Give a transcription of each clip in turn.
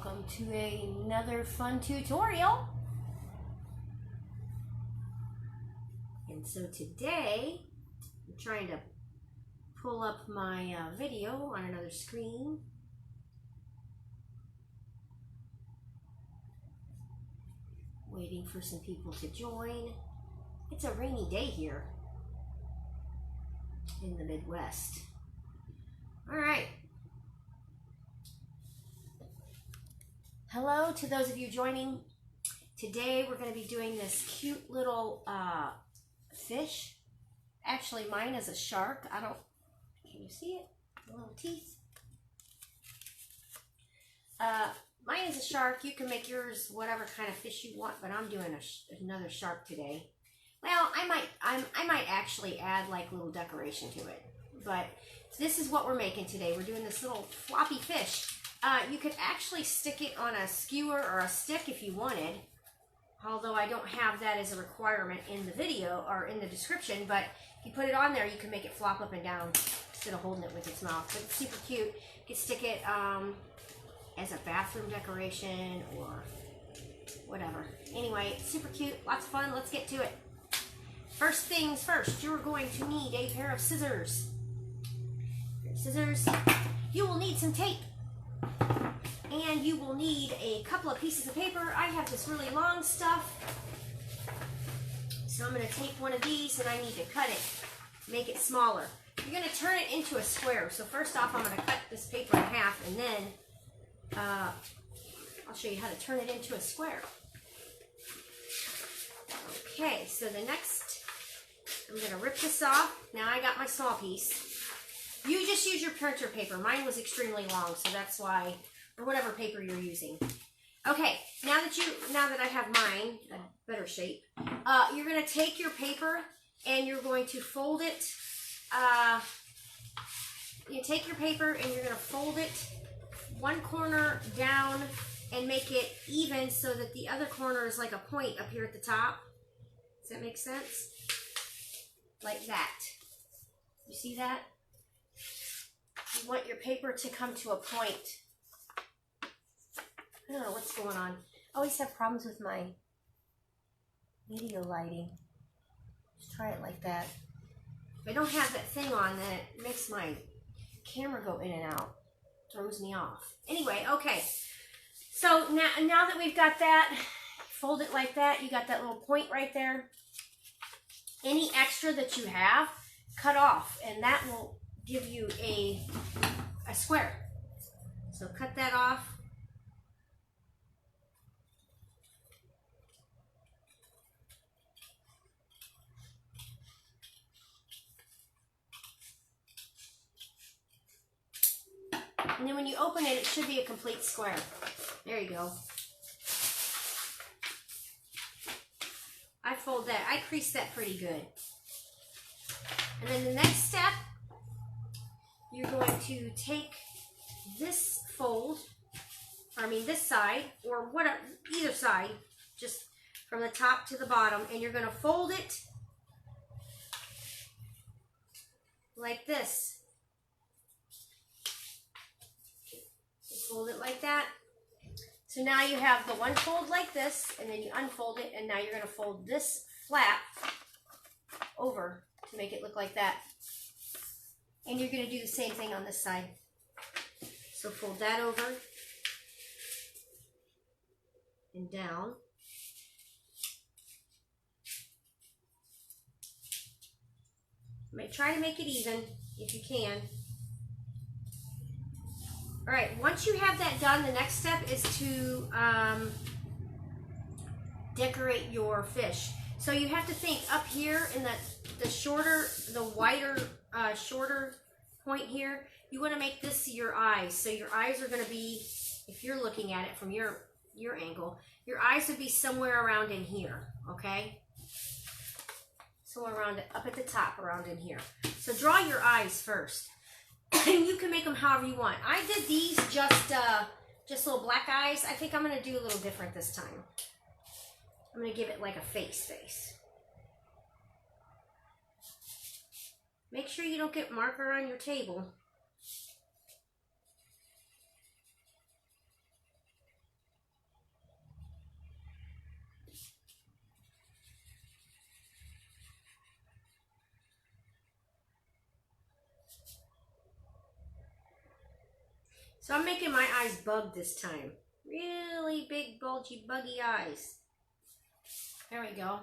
welcome to another fun tutorial. And so today I'm trying to pull up my video on another screen. Waiting for some people to join. It's a rainy day here in the Midwest. All right. Hello to those of you joining. Today we're going to be doing this cute little fish. Actually, mine is a shark. Can you see it? The little teeth. Mine is a shark. You can make yours whatever kind of fish you want, but I'm doing another shark today. Well, I might actually add like little decoration to it. But this is what we're making today. We're doing this little floppy fish. You could actually stick it on a skewer or a stick if you wanted, although I don't have that as a requirement in the video or in the description, but if you put it on there, you can make it flop up and down instead of holding it with its mouth. But it's super cute. You can stick it as a bathroom decoration or whatever. Anyway, it's super cute, lots of fun. Let's get to it. First things first, you're going to need a pair of scissors. You will need some tape. And you will need a couple of pieces of paper. I have this really long stuff, so I'm going to take one of these and I need to cut it, make it smaller. You're going to turn it into a square. So first off, I'm going to cut this paper in half, and then I'll show you how to turn it into a square. Okay, so the next, I'm going to rip this off. Now I got my small piece. You just use your printer paper. Mine was extremely long, so that's why, or whatever paper you're using. Okay, now that I have mine, a better shape, you're going to take your paper and you're going to fold it. You take your paper and you're going to fold it one corner down and make it even so that the other corner is like a point up here at the top. Does that make sense? Like that. You see that? You want your paper to come to a point. I don't know what's going on. I always have problems with my video lighting. Just try it like that. If I don't have that thing on, then it makes my camera go in and out. Throws me off. Anyway, okay. So now that we've got that, fold it like that. You got that little point right there. Any extra that you have, cut off, and that will give you a square. So cut that off. And then when you open it, it should be a complete square. There you go. I fold that. I crease that pretty good. And then the next step, you're going to take this fold, this side, or whatever, either side, just from the top to the bottom, and you're going to fold it like this. Fold it like that. So now you have the one fold like this, and then you unfold it, and now you're going to fold this flap over to make it look like that. And you're going to do the same thing on this side. So fold that over and down. Try to make it even if you can. All right, once you have that done, the next step is to decorate your fish. So you have to think up here in the wider, shorter point here, you want to make this your eyes. So your eyes are going to be, if you're looking at it from your angle, your eyes would be somewhere around in here, okay? Somewhere around, up at the top, around in here. So draw your eyes first. And you can make them however you want. I did these just little black eyes. I think I'm going to do a little different this time. I'm going to give it like a face. Make sure you don't get marker on your table. So I'm making my eyes bug this time. Really big, bulgy, buggy eyes. There we go.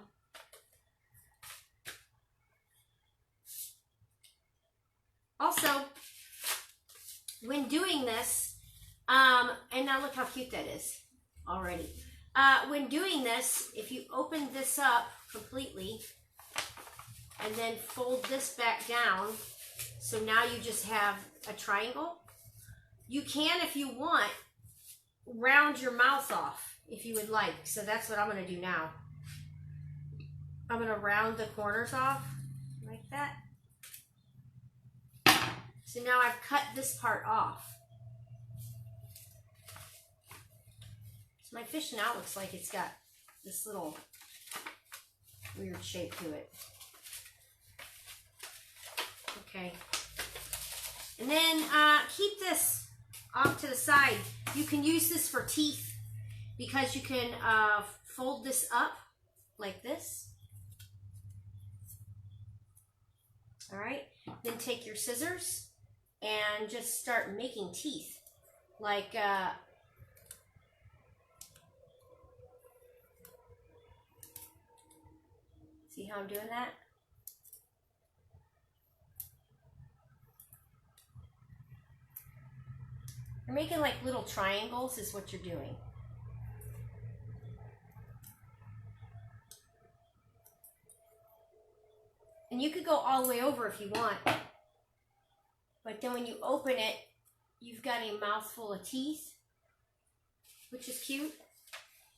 Also, when doing this, and now look how cute that is already. When doing this, if you open this up completely and then fold this back down, so now you just have a triangle. You can, if you want, round your mouth off if you would like. So that's what I'm going to do now. I'm going to round the corners off like that. So now I've cut this part off. So my fish now looks like it's got this little weird shape to it. Okay. And then keep this off to the side. You can use this for teeth because you can fold this up like this. All right. Then take your scissors and just start making teeth. Like, see how I'm doing that? You're making like little triangles is what you're doing. And you could go all the way over if you want. But then when you open it, you've got a mouthful of teeth, which is cute.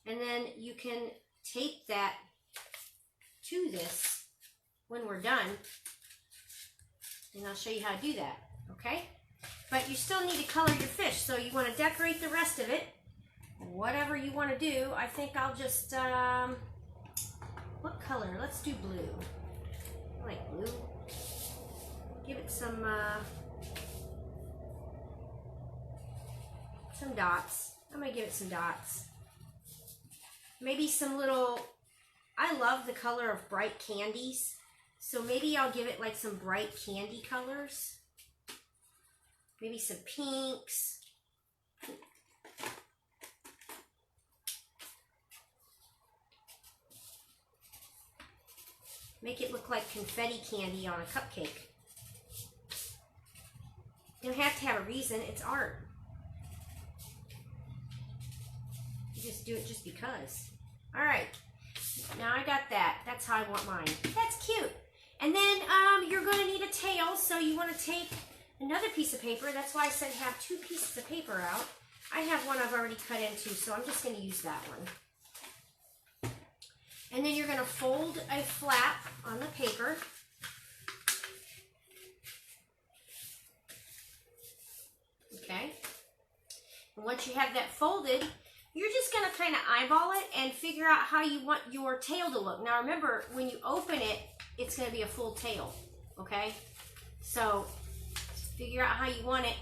And then you can tape that to this when we're done. And I'll show you how to do that, okay? But you still need to color your fish, so you want to decorate the rest of it. Whatever you want to do. I think I'll just, what color? Let's do blue. I like blue. Give it some dots. I'm going to give it some dots. Maybe some little, I love the color of bright candies. So maybe I'll give it like some bright candy colors. Maybe some pinks. Make it look like confetti candy on a cupcake. You don't have to have a reason, it's art. You just do it just because. All right, now I got that. That's how I want mine. That's cute. And then you're gonna need a tail, so you wanna take another piece of paper. That's why I said have two pieces of paper out. I have one I've already cut into, so I'm just gonna use that one. And then you're gonna fold a flap on the paper. Okay. And once you have that folded, you're just gonna kind of eyeball it and figure out how you want your tail to look. Now remember, when you open it, it's gonna be a full tail, okay? So figure out how you want it.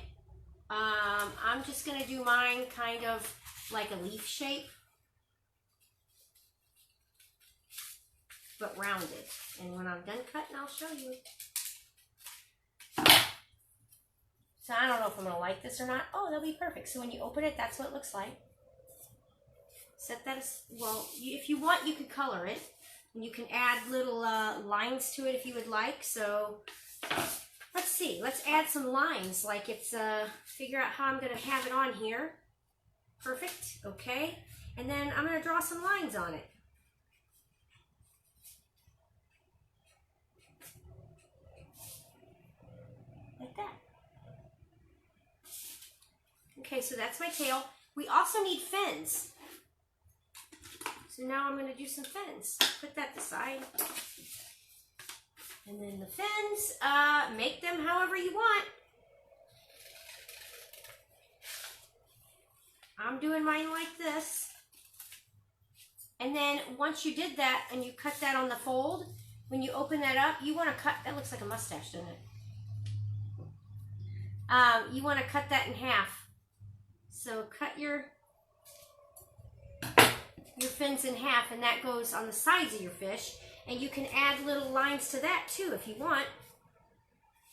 I'm just gonna do mine kind of like a leaf shape, but rounded. And when I'm done cutting, I'll show you. So I don't know if I'm gonna like this or not. Oh, that'll be perfect. So when you open it, that's what it looks like. Set that as, well, if you want, you could color it. And you can add little lines to it if you would like. So let's see, let's add some lines. Like it's, figure out how I'm gonna have it on here. Perfect, okay. And then I'm gonna draw some lines on it. Like that. Okay, so that's my tail. We also need fins. So now I'm going to do some fins. Put that aside. And then the fins, make them however you want. I'm doing mine like this. And then once you did that and you cut that on the fold, when you open that up, you want to cut, that looks like a mustache, doesn't it? You want to cut that in half. So cut your fins in half, and that goes on the sides of your fish. And you can add little lines to that too if you want.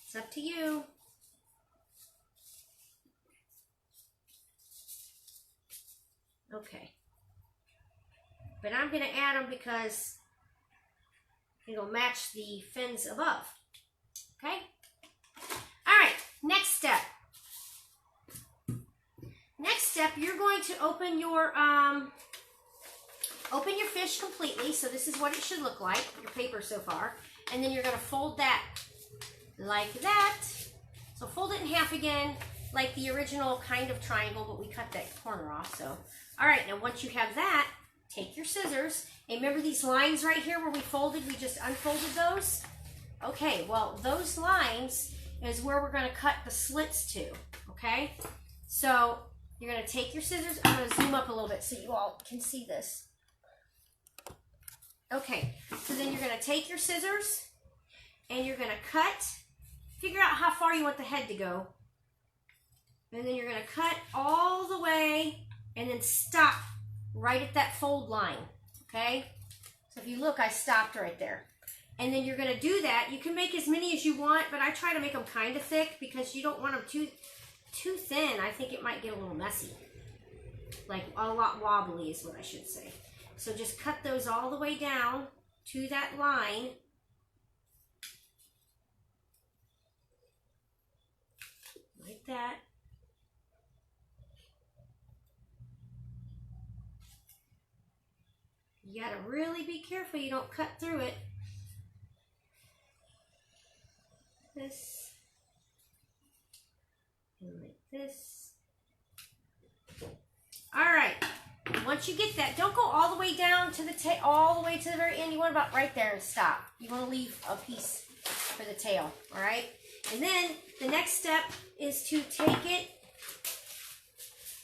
It's up to you. Okay. But I'm going to add them because it'll match the fins above. Okay? All right, next step. Next step, you're going to open your fish completely. So this is what it should look like, your paper so far. And then you're going to fold that like that. So fold it in half again, like the original kind of triangle, but we cut that corner off. So, all right, now once you have that, take your scissors. And remember these lines right here where we folded, we just unfolded those? Okay, well, those lines is where we're going to cut the slits to, okay? So you're going to take your scissors. I'm going to zoom up a little bit so you all can see this. Okay, so then you're going to take your scissors and you're going to cut. Figure out how far you want the head to go. And then you're going to cut all the way and then stop right at that fold line, okay? So if you look, I stopped right there. And then you're going to do that. You can make as many as you want, but I try to make them kind of thick because you don't want them too thin. I think it might get a little messy. Like a lot wobbly is what I should say. So just cut those all the way down to that line. Like that. You gotta really be careful you don't cut through it. This. And like this. Alright. Once you get that, don't go all the way down to the tail, all the way to the very end. You want about right there and stop. You want to leave a piece for the tail, alright? And then the next step is to take it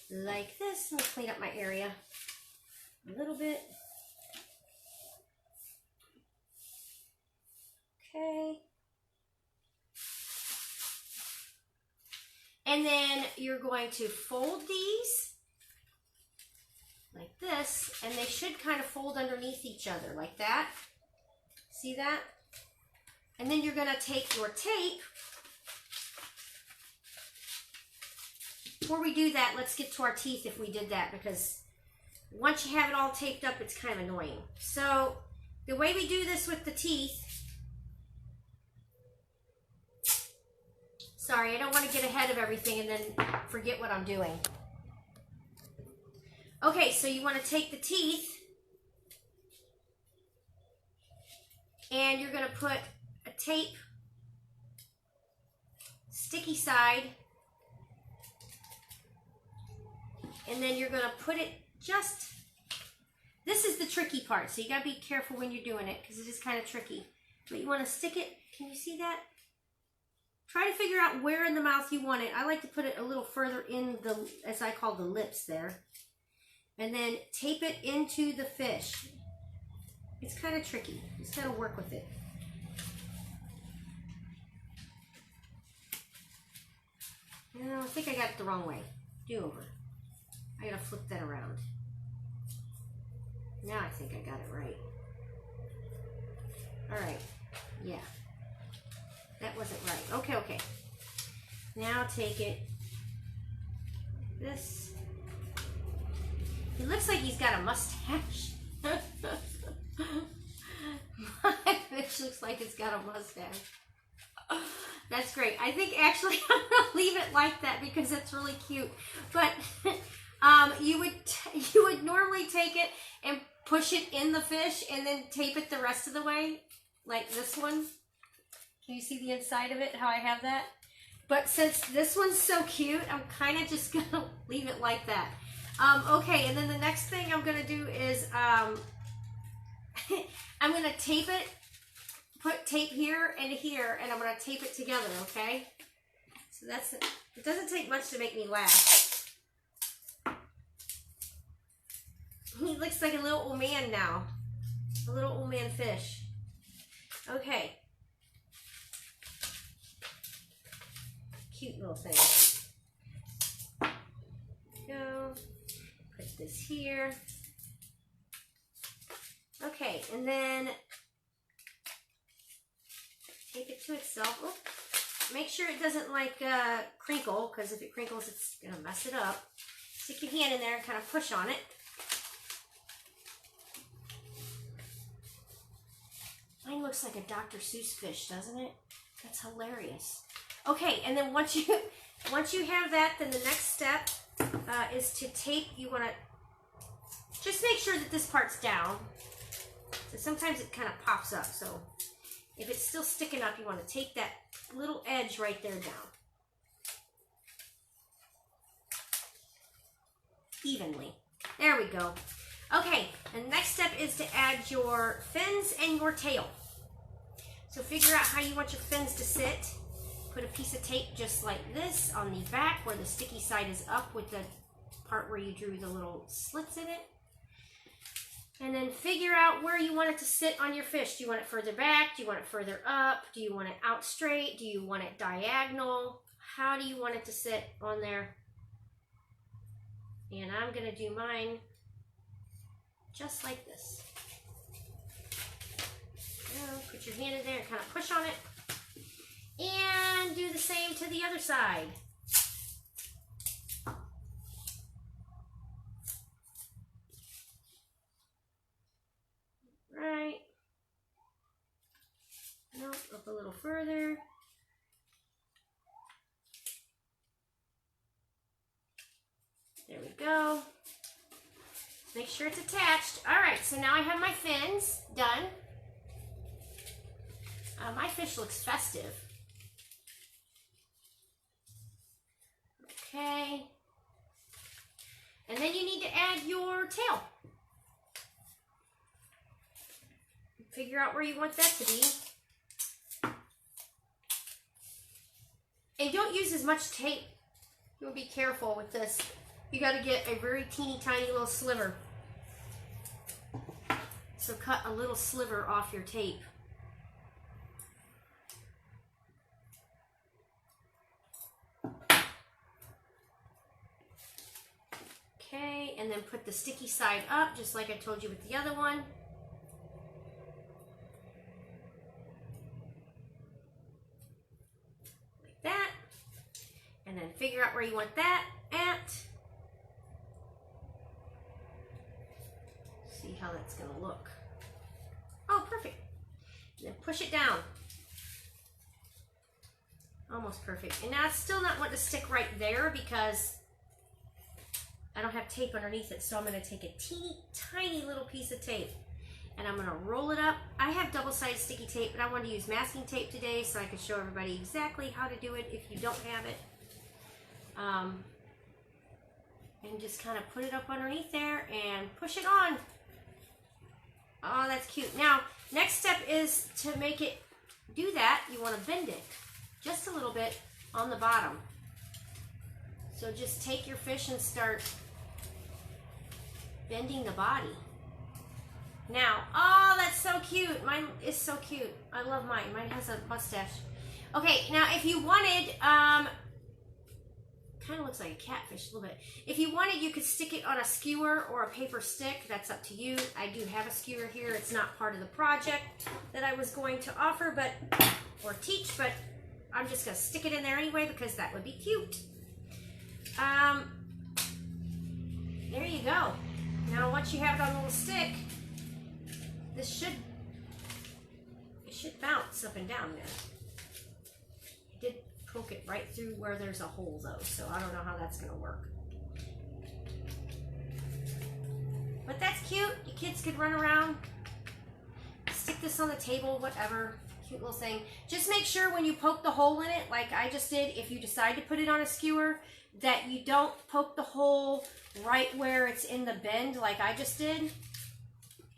like this. Let me clean up my area a little bit. Okay. And then you're going to fold these like this, and they should kind of fold underneath each other like that. See that? And then you're going to take your tape. Before we do that, let's get to our teeth if we did that, because once you have it all taped up, it's kind of annoying. So the way we do this with the teeth, sorry, I don't want to get ahead of everything and then forget what I'm doing. Okay, so you want to take the teeth and you're going to put a tape, sticky side, and then you're going to put it just, this is the tricky part, so you got to be careful when you're doing it because it is kind of tricky. But you want to stick it, can you see that? Try to figure out where in the mouth you want it. I like to put it a little further in the, as I call the lips there. And then tape it into the fish. It's kind of tricky. You just got to work with it. No, I think I got it the wrong way. Do over. I got to flip that around. Now I think I got it right. All right. Yeah. That wasn't right. Okay, okay. Now take it. This. He looks like he's got a mustache. My fish looks like it's got a mustache. That's great. I think actually I'm going to leave it like that because it's really cute. But you would normally take it and push it in the fish and then tape it the rest of the way, like this one. Can you see the inside of it, how I have that? But since this one's so cute, I'm kind of just going to leave it like that. Okay, and then the next thing I'm going to do is I'm going to tape it, put tape here and here, and I'm going to tape it together, okay? So that's it. It doesn't take much to make me laugh. He looks like a little old man now. A little old man fish. Okay. Cute little thing. Go. Put this here. Okay, and then tape it to itself. Oh, make sure it doesn't like crinkle, because if it crinkles, it's gonna mess it up. Stick your hand in there and kind of push on it. looks like a Dr. Seuss fish, doesn't it? That's hilarious. Okay, and then once you have that, then the next step is to tape. You want to just make sure that this part's down. So sometimes it kind of pops up. So if it's still sticking up, you want to tape that little edge right there down. Evenly. There we go. Okay, and the next step is to add your fins and your tail. So figure out how you want your fins to sit. Put a piece of tape just like this on the back where the sticky side is up with the part where you drew the little slits in it. And then figure out where you want it to sit on your fish. Do you want it further back? Do you want it further up? Do you want it out straight? Do you want it diagonal? How do you want it to sit on there? And I'm going to do mine just like this. Now, put your hand in there and kind of push on it. And do the same to the other side. Right. Nope, up a little further. There we go. Make sure it's attached. All right, so now I have my fins done. My fish looks festive. Okay. And then you need to add your tail. Figure out where you want that to be. And don't use as much tape. You'll be careful with this. You got to get a very teeny tiny little sliver. So cut a little sliver off your tape. Okay, and then put the sticky side up, just like I told you with the other one. Like that. And then figure out where you want that at. See how that's going to look. Oh, perfect. And then push it down. Almost perfect. And now it's still not wanting to stick right there because I don't have tape underneath it, so I'm going to take a teeny tiny little piece of tape and I'm going to roll it up. I have double-sided sticky tape, but I wanted to use masking tape today so I could show everybody exactly how to do it if you don't have it. And just kind of put it up underneath there and push it on. Oh, that's cute. Now, next step is to make it do that. You want to bend it just a little bit on the bottom. So just take your fish and start bending the body. Now, oh, that's so cute. Mine is so cute. I love mine. Mine has a mustache. Okay, now if you wanted, kind of looks like a catfish a little bit. If you wanted, you could stick it on a skewer or a paper stick. That's up to you. I do have a skewer here. It's not part of the project that I was going to offer, or teach, but I'm just going to stick it in there anyway because that would be cute. There you go. Now once you have it on a little stick, it should bounce up and down there. I did poke it right through where there's a hole though, so I don't know how that's gonna work. But that's cute. You kids could run around, stick this on the table, whatever. Cute little thing. Just make sure when you poke the hole in it, like I just did, if you decide to put it on a skewer, that you don't poke the hole right where it's in the bend like I just did,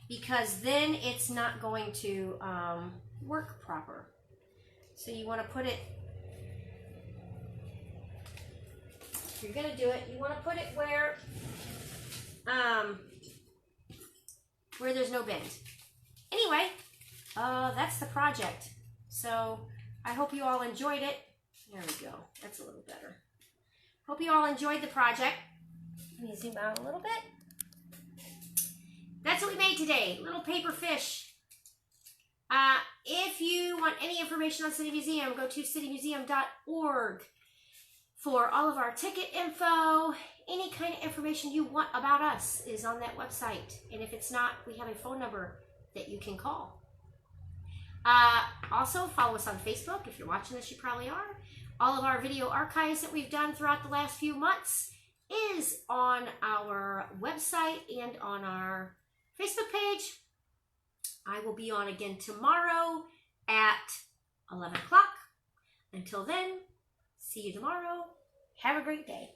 because then it's not going to work proper. So you want to put it, if you're going to do it, you want to put it where there's no bend. Anyway, that's the project. So I hope you all enjoyed it. There we go. That's a little better. Hope you all enjoyed the project. Let me zoom out a little bit. That's what we made today. Little paper fish. If you want any information on City Museum, go to citymuseum.org for all of our ticket info. Any kind of information you want about us is on that website. And if it's not, we have a phone number that you can call. Also, follow us on Facebook. If you're watching this, you probably are. All of our video archives that we've done throughout the last few months is on our website and on our Facebook page. I will be on again tomorrow at 11 o'clock. Until then, see you tomorrow. Have a great day.